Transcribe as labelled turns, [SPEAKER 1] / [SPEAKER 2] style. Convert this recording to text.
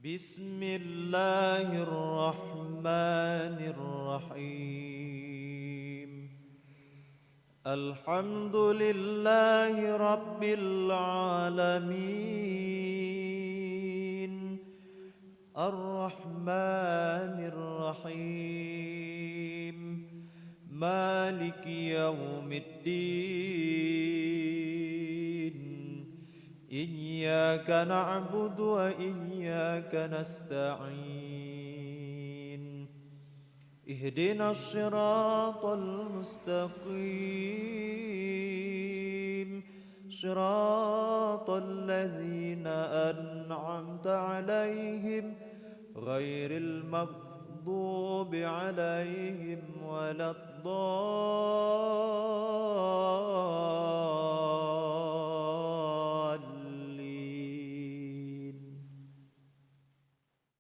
[SPEAKER 1] بسم الله الرحمن الرحيم. الحمد لله رب العالمين، الرحمن الرحيم، مالك يوم الدين. إياك نعبد وإياك نستعين. اهدنا الصراط المستقيم، صراط الذين أنعمت عليهم غير المغضوب عليهم ولا الضالين.